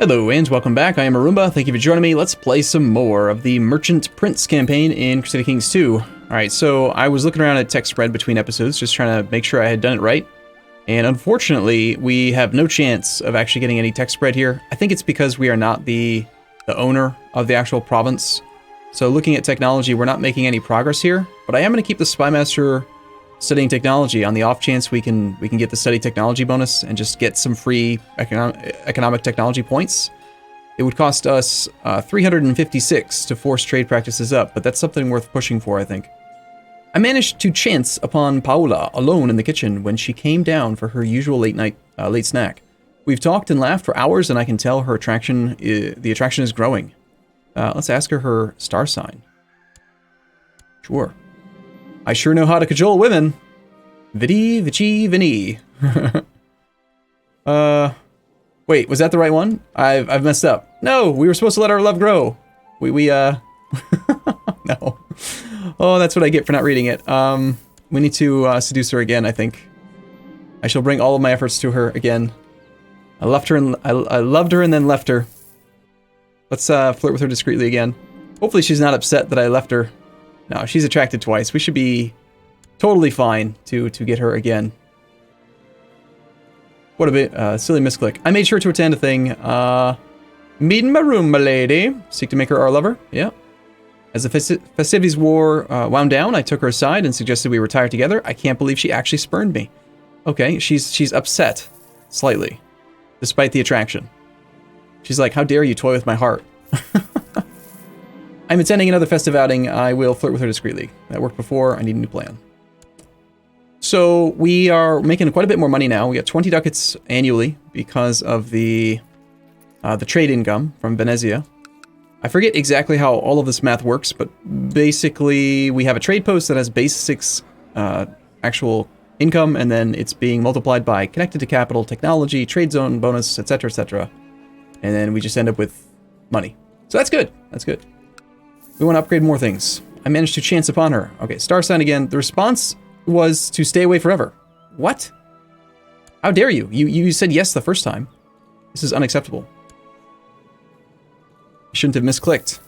Hello and welcome back, I am Arumba, thank you for joining me. Let's play some more of the Merchant Prince campaign in Crusader Kings 2. Alright, so I was looking around at tech spread between episodes, just trying to make sure I had done it right. And unfortunately, we have no chance of actually getting any tech spread here. I think it's because we are not the owner of the actual province. So looking at technology, we're not making any progress here, but I am going to keep the Spymaster studying technology on the off chance we can get the study technology bonus and just get some free economic technology points. It would cost us 356 to force trade practices up, but that's something worth pushing for, I think. I managed to chance upon Paola alone in the kitchen when she came down for her usual late snack. We've talked and laughed for hours, and I can tell her the attraction is growing. Let's ask her star sign. Sure. I sure know how to cajole women. Vidi, vici, vini. Wait, was that the right one? I've messed up. No, we were supposed to let our love grow. No. Oh, that's what I get for not reading it. We need to seduce her again, I think. I shall bring all of my efforts to her again. I loved her and then left her. Let's flirt with her discreetly again. Hopefully she's not upset that I left her. No, she's attracted twice. We should be totally fine to get her again. What a bit silly misclick. I made sure to attend a thing. Meet in my room, my lady. Seek to make her our lover. Yeah. As the festivities wound down, I took her aside and suggested we retire together. I can't believe she actually spurned me. Okay, she's upset. Slightly. Despite the attraction. She's like, how dare you toy with my heart. I'm attending another festive outing. I will flirt with her discreetly. That worked before. I need a new plan. So we are making quite a bit more money now. We got 20 ducats annually because of the trade income from Venezia. I forget exactly how all of this math works, but basically we have a trade post that has base 6 actual income, and then it's being multiplied by connected to capital, technology, trade zone bonus, etc., etc. And then we just end up with money. So that's good. That's good. We want to upgrade more things. I managed to chance upon her. Okay, star sign again. The response was to stay away forever. What? How dare you? You said yes the first time. This is unacceptable. You shouldn't have misclicked.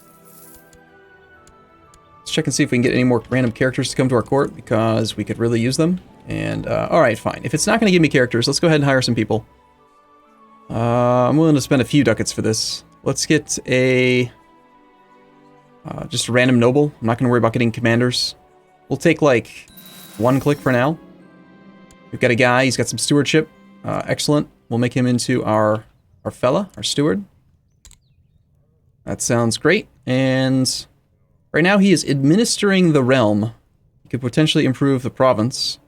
Let's check and see if we can get any more random characters to come to our court, because we could really use them. And, alright, fine. If it's not going to give me characters, let's go ahead and hire some people. I'm willing to spend a few ducats for this. Let's get a... just a random noble. I'm not going to worry about getting commanders. We'll take, like, 1 click for now. We've got a guy. He's got some stewardship. Excellent. We'll make him into our fella, our steward. That sounds great. And right now he is administering the realm. He could potentially improve the province.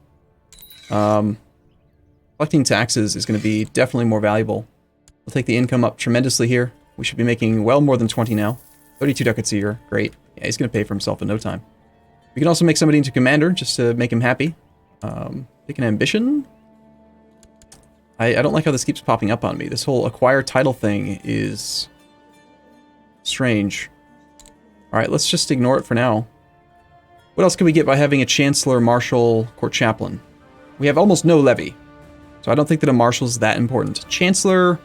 Collecting taxes is going to be definitely more valuable. We'll take the income up tremendously here. We should be making well more than 20 now. 32 ducats a year. Great. Yeah, he's going to pay for himself in no time. We can also make somebody into commander, just to make him happy. Pick an ambition. I don't like how this keeps popping up on me. This whole acquire title thing is strange. Alright, let's just ignore it for now. What else can we get by having a chancellor, marshal, court chaplain? We have almost no levy. So I don't think that a marshal's that important. Chancellor,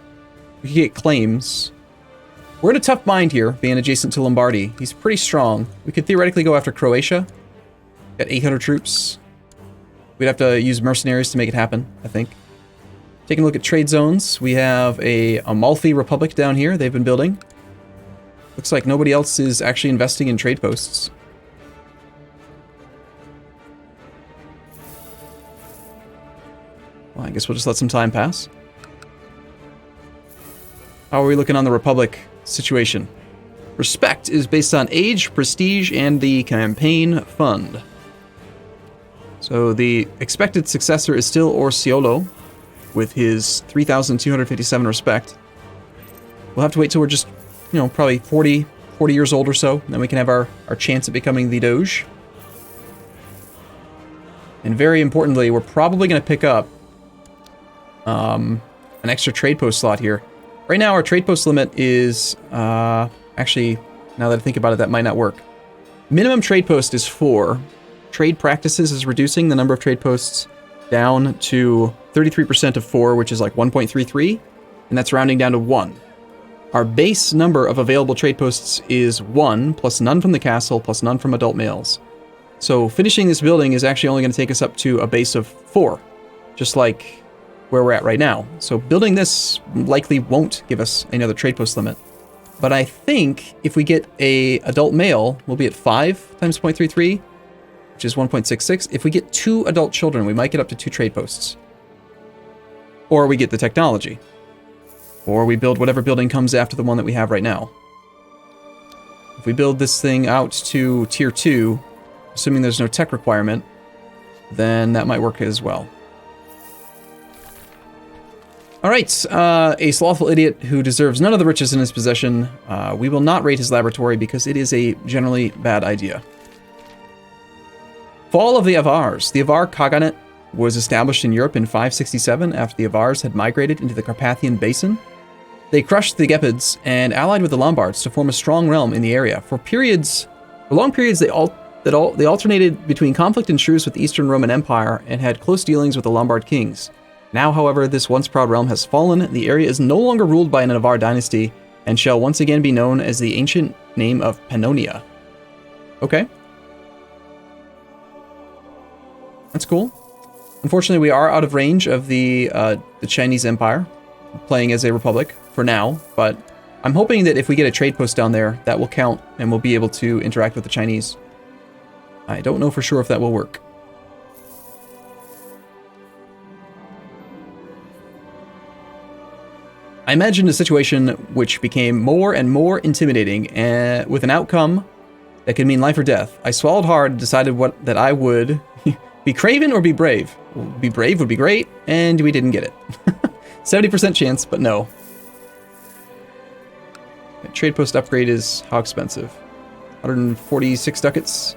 we could get claims. We're in a tough bind here, being adjacent to Lombardy. He's pretty strong. We could theoretically go after Croatia. Got 800 troops. We'd have to use mercenaries to make it happen, I think. Taking a look at trade zones, we have a Amalfi Republic down here they've been building. Looks like nobody else is actually investing in trade posts. Well, I guess we'll just let some time pass. How are we looking on the Republic situation? Respect is based on age, prestige, and the campaign fund. So the expected successor is still Orsiolo, with his 3,257 respect. We'll have to wait till we're just, you know, probably 40 years old or so, and then we can have our chance at becoming the Doge. And very importantly, we're probably going to pick up an extra trade post slot here. Right now, our trade post limit is, actually, now that I think about it, that might not work. Minimum trade post is 4. Trade practices is reducing the number of trade posts down to 33% of 4, which is like 1.33, and that's rounding down to 1. Our base number of available trade posts is 1, plus none from the castle, plus none from adult males. So finishing this building is actually only going to take us up to a base of 4, just like where we're at right now. So building this likely won't give us another trade post limit. But I think if we get a adult male, we'll be at 5 times 0.33, which is 1.66. If we get 2 adult children, we might get up to 2 trade posts. Or we get the technology. Or we build whatever building comes after the one that we have right now. If we build this thing out to tier 2, assuming there's no tech requirement, then that might work as well. Alright, a slothful idiot who deserves none of the riches in his possession. We will not raid his laboratory because it is a generally bad idea. Fall of the Avars. The Avar Khaganate was established in Europe in 567 after the Avars had migrated into the Carpathian Basin. They crushed the Gepids and allied with the Lombards to form a strong realm in the area. For long periods, they alternated between conflict and truce with the Eastern Roman Empire and had close dealings with the Lombard kings. Now, however, this once proud realm has fallen. The area is no longer ruled by an Avar dynasty and shall once again be known as the ancient name of Pannonia. Okay. That's cool. Unfortunately, we are out of range of the Chinese Empire, playing as a republic for now, but I'm hoping that if we get a trade post down there, that will count and we'll be able to interact with the Chinese. I don't know for sure if that will work. I imagined a situation which became more and more intimidating, with an outcome that could mean life or death. I swallowed hard and decided that I would be craven or be brave. Be brave would be great, and we didn't get it. 70% chance, but no. Trade post upgrade is how expensive? 146 ducats.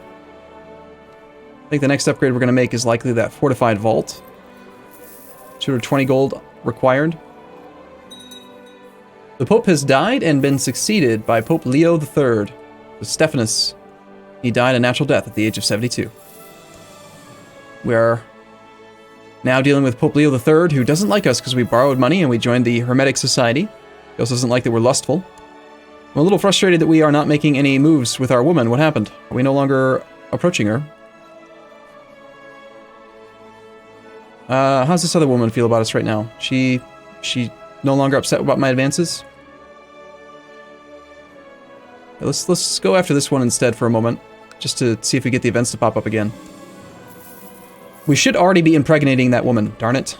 I think the next upgrade we're going to make is likely that fortified vault. 220 gold required. The Pope has died and been succeeded by Pope Leo III, with Stephanus. He died a natural death at the age of 72. We are now dealing with Pope Leo III, who doesn't like us because we borrowed money and we joined the Hermetic Society. He also doesn't like that we're lustful. I'm a little frustrated that we are not making any moves with our woman. What happened? Are we no longer approaching her? How's this other woman feel about us right now? She no longer upset about my advances? Let's go after this one instead for a moment, just to see if we get the events to pop up again. We should already be impregnating that woman, darn it.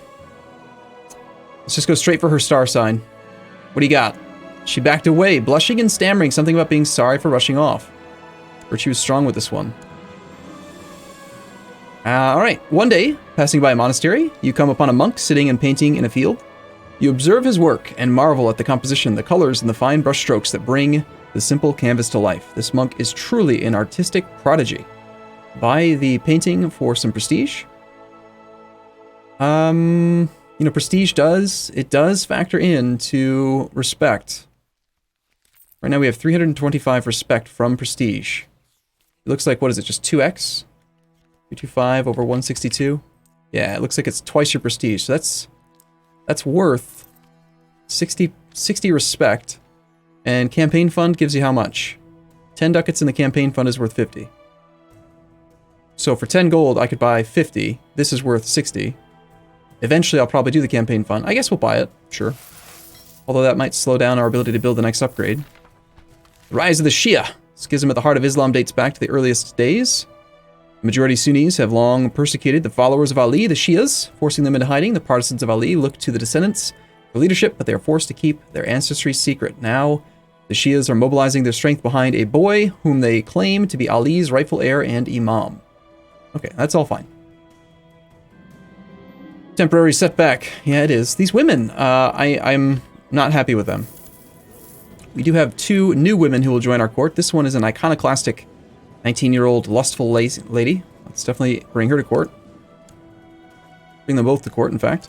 Let's just go straight for her star sign. What do you got? She backed away, blushing and stammering something about being sorry for rushing off. Virtue is strong with this one. Alright, one day, passing by a monastery, you come upon a monk sitting and painting in a field. You observe his work and marvel at the composition, the colors, and the fine brush strokes that bring the simple canvas to life. This monk is truly an artistic prodigy. Buy the painting for some prestige. You know, prestige does factor into respect. Right now we have 325 respect from prestige. It looks like, what is it, just 2x? 325 over 162? Yeah, it looks like it's twice your prestige, so that's worth 60 respect. And campaign fund gives you how much? 10 ducats in the campaign fund is worth 50. So for 10 gold, I could buy 50. This is worth 60. Eventually, I'll probably do the campaign fund. I guess we'll buy it, sure. Although that might slow down our ability to build the next upgrade. The rise of the Shia. Schism at the heart of Islam dates back to the earliest days. The majority Sunnis have long persecuted the followers of Ali, the Shias, forcing them into hiding. The partisans of Ali look to the descendants for leadership, but they are forced to keep their ancestry secret. Now, the Shias are mobilizing their strength behind a boy whom they claim to be Ali's rightful heir and imam. Okay, that's all fine. Temporary setback. Yeah, it is. These women, I'm not happy with them. We do have 2 new women who will join our court. This one is an iconoclastic 19-year-old lustful lady. Let's definitely bring her to court. Bring them both to court, in fact.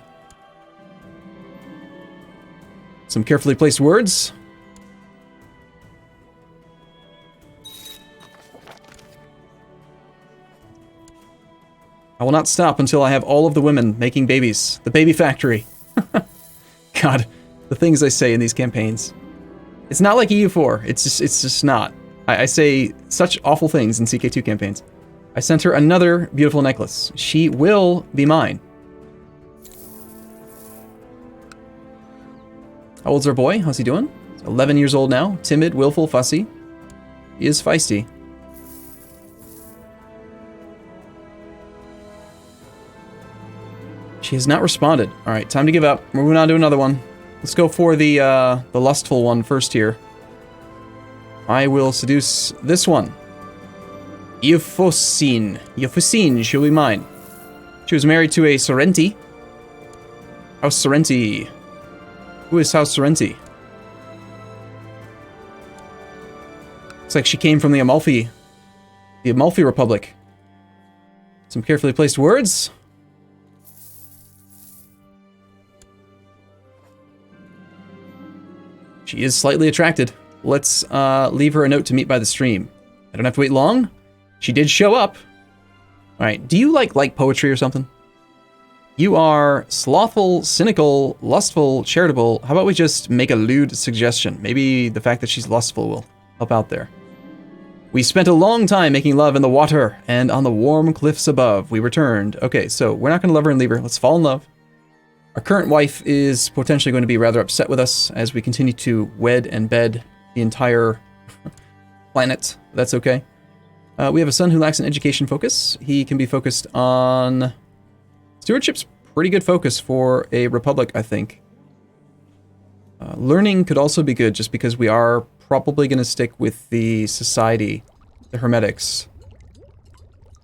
Some carefully placed words. I will not stop until I have all of the women making babies. The baby factory. God, the things I say in these campaigns. It's not like EU4. It's just not. I say such awful things in CK2 campaigns. I sent her another beautiful necklace. She will be mine. How old's our boy? How's he doing? He's 11 years old now. Timid, willful, fussy. He is feisty. She has not responded. All right, time to give up. We're moving on to another one. Let's go for the lustful one first here. I will seduce this one. Euphrosyne. Euphrosyne, she'll be mine. She was married to a Sorrenti. House Sorrenti. Who is House Sorrenti? Looks like she came from the Amalfi Republic. Some carefully placed words. She is slightly attracted. Let's leave her a note to meet by the stream. I don't have to wait long. She did show up. All right, do you like poetry or something? You are slothful, cynical, lustful, charitable. How about we just make a lewd suggestion? Maybe the fact that she's lustful will help out there. We spent a long time making love in the water and on the warm cliffs above. We returned. Okay, so we're not going to love her and leave her. Let's fall in love. Our current wife is potentially going to be rather upset with us as we continue to wed and bed the entire planet. That's okay. We have a son who lacks an education focus. He can be focused on... Stewardship's pretty good focus for a republic, I think. Learning could also be good just because we are probably going to stick with the society, the hermetics.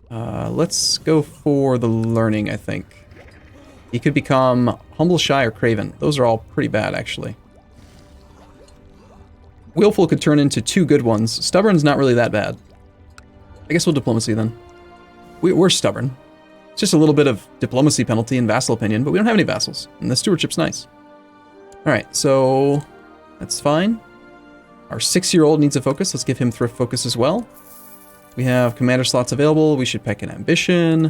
Let's go for the learning, I think. He could become humble, shy, or craven. Those are all pretty bad, actually. Willful could turn into two good ones. Stubborn's not really that bad. I guess we'll diplomacy then. We're stubborn. It's just a little bit of diplomacy penalty and vassal opinion, but we don't have any vassals, and the stewardship's nice. Alright, so that's fine. Our 6-year-old needs a focus. Let's give him thrift focus as well. We have commander slots available. We should pick an ambition.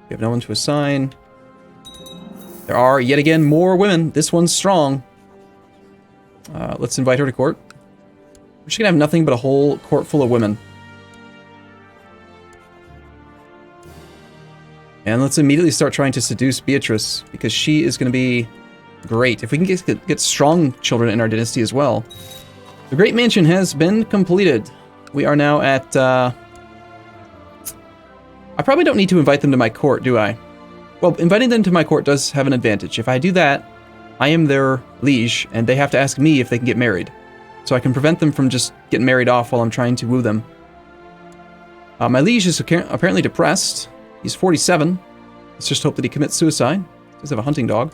We have no one to assign. There are, yet again, more women. This one's strong. Let's invite her to court. We're just going to have nothing but a whole court full of women. And let's immediately start trying to seduce Beatrice, because she is going to be great. If we can get strong children in our dynasty as well. The Great Mansion has been completed. We are now at... I probably don't need to invite them to my court, do I? Well, inviting them to my court does have an advantage. If I do that, I am their liege, and they have to ask me if they can get married. So I can prevent them from just getting married off while I'm trying to woo them. My liege is apparently depressed. He's 47. Let's just hope that he commits suicide. He does have a hunting dog.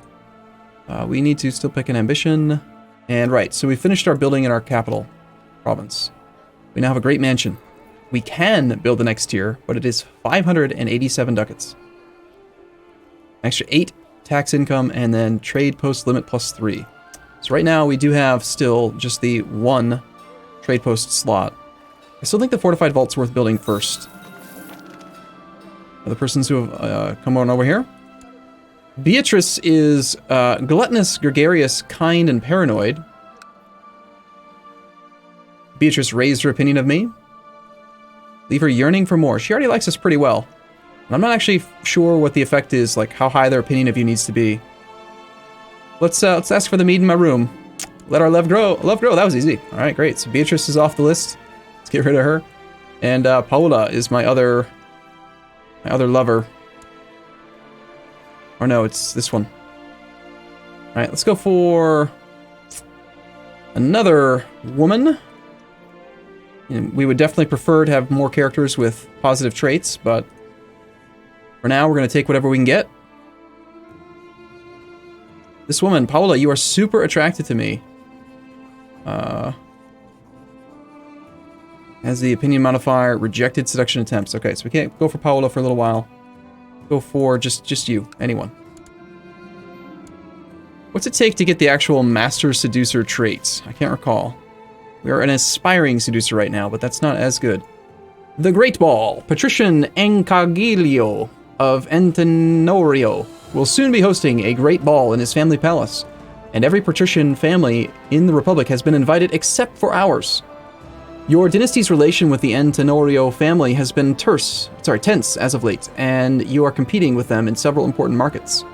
We need to still pick an ambition. And right, so we finished our building in our capital province. We now have a great mansion. We can build the next tier, but it is 587 ducats. Extra 8 tax income, and then trade post limit plus 3. So right now we do have still just the 1 trade post slot. I still think the fortified vault's worth building first. Other persons who have come on over here. Beatrice is gluttonous, gregarious, kind, and paranoid. Beatrice raised her opinion of me. Leave her yearning for more. She already likes us pretty well. And I'm not actually sure what the effect is, like how high their opinion of you needs to be. Let's ask for the mead in my room. Let our love grow. Love grow. That was easy. All right, great. So Beatrice is off the list. Let's get rid of her. And Paola is my other lover. Or no, it's this one. All right, let's go for another woman. And we would definitely prefer to have more characters with positive traits, but for now, we're going to take whatever we can get. This woman, Paola, you are super attracted to me. Has the opinion modifier, rejected seduction attempts. Okay, so we can't go for Paola for a little while. Go for just you, anyone. What's it take to get the actual master seducer traits? I can't recall. We are an aspiring seducer right now, but that's not as good. The Great Ball, Patrician Encaglio of Antenorio will soon be hosting a great ball in his family palace. and every patrician family in the Republic has been invited except for ours. Your dynasty's relation with the Tenorio family has been tense as of late, and you are competing with them in several important markets.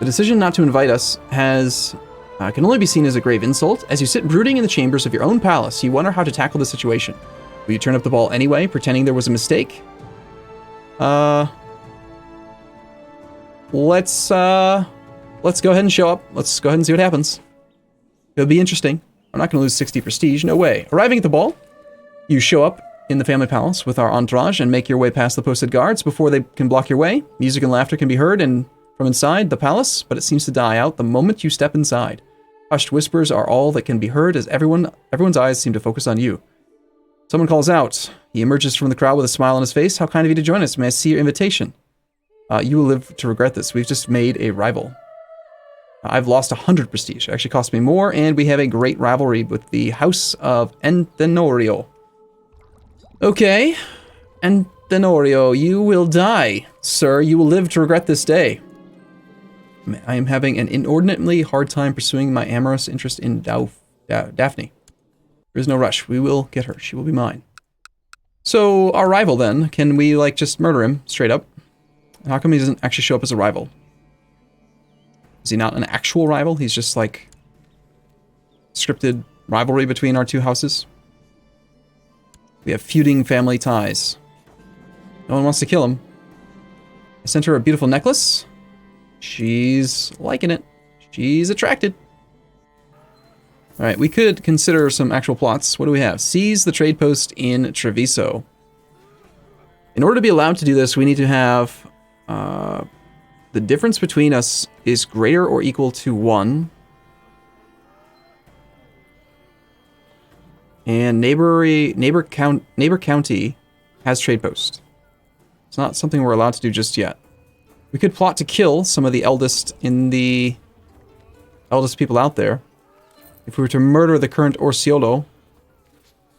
The decision not to invite us can only be seen as a grave insult. As you sit brooding in the chambers of your own palace, you wonder how to tackle the situation. Will you turn up the ball anyway, pretending there was a mistake? Let's go ahead and show up. Let's go ahead and see what happens. It'll be interesting. I'm not going to lose 60 prestige. No way. Arriving at the ball, you show up in the family palace with our entourage and make your way past the posted guards before they can block your way. Music and laughter can be heard from inside the palace, but it seems to die out the moment you step inside. Hushed whispers are all that can be heard as everyone's eyes seem to focus on you. Someone calls out. He emerges from the crowd with a smile on his face. How kind of you to join us. May I see your invitation? You will live to regret this. We've just made a rival. I've lost 100 prestige. It actually cost me more, and we have a great rivalry with the House of Tenorio. Okay. Tenorio, you will die, sir. You will live to regret this day. I am having an inordinately hard time pursuing my amorous interest in Daphne. There is no rush. We will get her. She will be mine. So, our rival then, can we, like, just murder him straight up? How come he doesn't actually show up as a rival? Is he not an actual rival? He's just, like, scripted rivalry between our two houses? We have feuding family ties. No one wants to kill him. I sent her a beautiful necklace. She's liking it. She's attracted. Alright, we could consider some actual plots. What do we have? Seize the trade post in Treviso. In order to be allowed to do this, we need to have the difference between us is greater or equal to 1. And neighbor county has trade post. It's not something we're allowed to do just yet. We could plot to kill some of the eldest people out there. If we were to murder the current Orsiolo,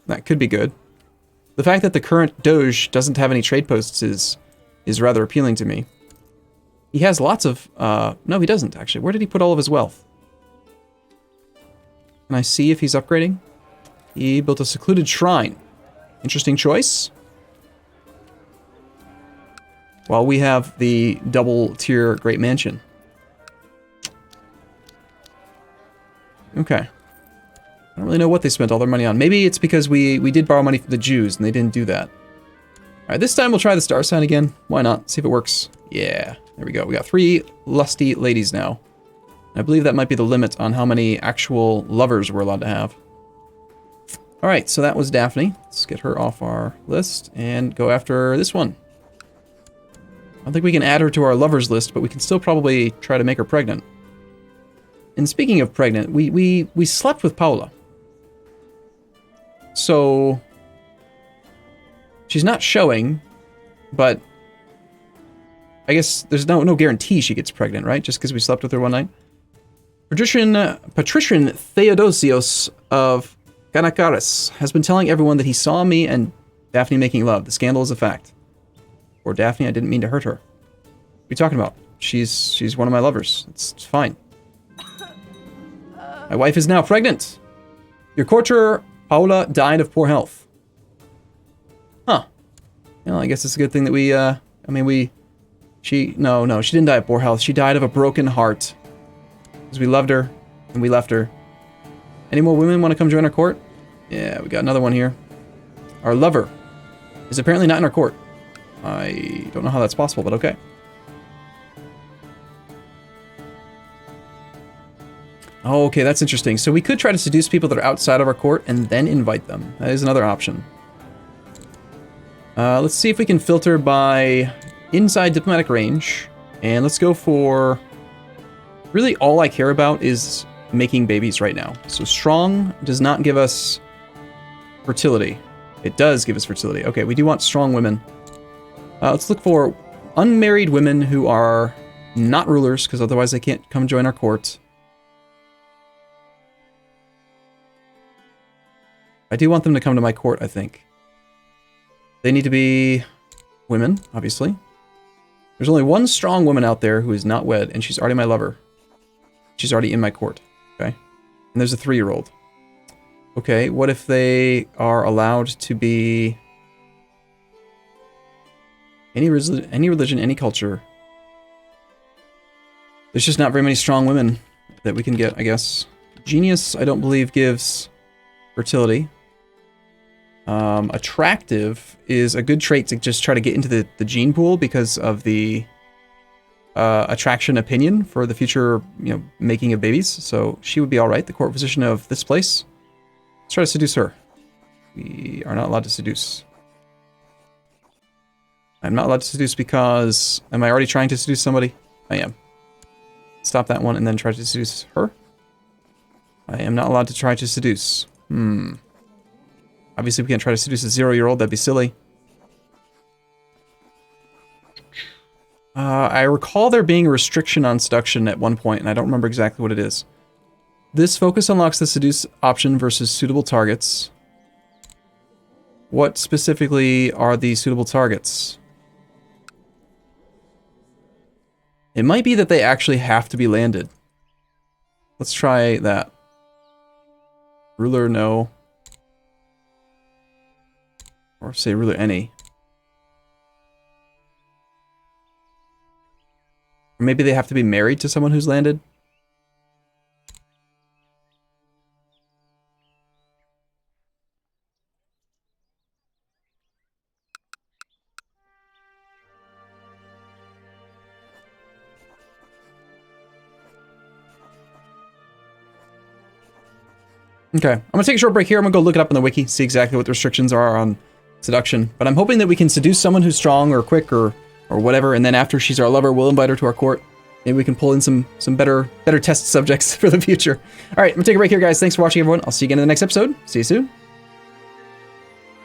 that could be good. The fact that the current Doge doesn't have any trade posts is rather appealing to me. He has lots of... no, he doesn't, actually. Where did he put all of his wealth? Can I see if he's upgrading? He built a secluded shrine. Interesting choice. While we have the double-tier Great Mansion. Okay. I don't really know what they spent all their money on. Maybe it's because we did borrow money from the Jews, and they didn't do that. Alright, this time we'll try the star sign again. Why not? See if it works. Yeah, there we go. We got 3 lusty ladies now. I believe that might be the limit on how many actual lovers we're allowed to have. Alright, so that was Daphne. Let's get her off our list and go after this one. I don't think we can add her to our lovers list, but we can still probably try to make her pregnant. And speaking of pregnant, we slept with Paula. So she's not showing, but I guess there's no guarantee she gets pregnant, right? Just because we slept with her one night. Patrician Theodosios of Ganakaris has been telling everyone that he saw me and Daphne making love. The scandal is a fact. Or Daphne, I didn't mean to hurt her. What are you talking about? She's one of my lovers. It's fine. My wife is now pregnant. Your courtier, Paula, died of poor health. Huh. Well, I guess it's a good thing that no, she didn't die of poor health. She died of a broken heart. Because we loved her, and we left her. Any more women want to come join our court? Yeah, we got another one here. Our lover is apparently not in our court. I don't know how that's possible, but okay. Oh, okay, that's interesting. So we could try to seduce people that are outside of our court and then invite them. That is another option. Let's see if we can filter by inside diplomatic range. And let's go for... Really, all I care about is making babies right now. So strong does not give us fertility. It does give us fertility. Okay, we do want strong women. Let's look for unmarried women who are not rulers, because otherwise they can't come join our court. I do want them to come to my court, I think. They need to be women, obviously. There's only one strong woman out there who is not wed, and she's already my lover. She's already in my court. Okay. And there's a 3-year-old. Okay, what if they are allowed to be any religion, any culture? There's just not very many strong women that we can get, I guess. Genius, I don't believe, gives fertility. Attractive is a good trait to just try to get into the gene pool because of the attraction opinion for the future, making of babies. So she would be all right. The court physician of this place. Let's try to seduce her. We are not allowed to seduce. I'm not allowed to seduce because... Am I already trying to seduce somebody? I am. Stop that one and then try to seduce her. I am not allowed to try to seduce. Obviously we can't try to seduce a 0-year-old. That'd be silly. I recall there being a restriction on seduction at one point, and I don't remember exactly what it is. This focus unlocks the seduce option versus suitable targets. What specifically are the suitable targets? It might be that they actually have to be landed. Let's try that. Ruler, no. Or say ruler, any. Or maybe they have to be married to someone who's landed. Okay, I'm gonna take a short break here. I'm gonna go look it up on the wiki, see exactly what the restrictions are on seduction. But I'm hoping that we can seduce someone who's strong or quick or whatever, and then after she's our lover, we'll invite her to our court. Maybe we can pull in some better test subjects for the future. All right, I'm gonna take a break here, guys. Thanks for watching, everyone. I'll see you again in the next episode. See you soon.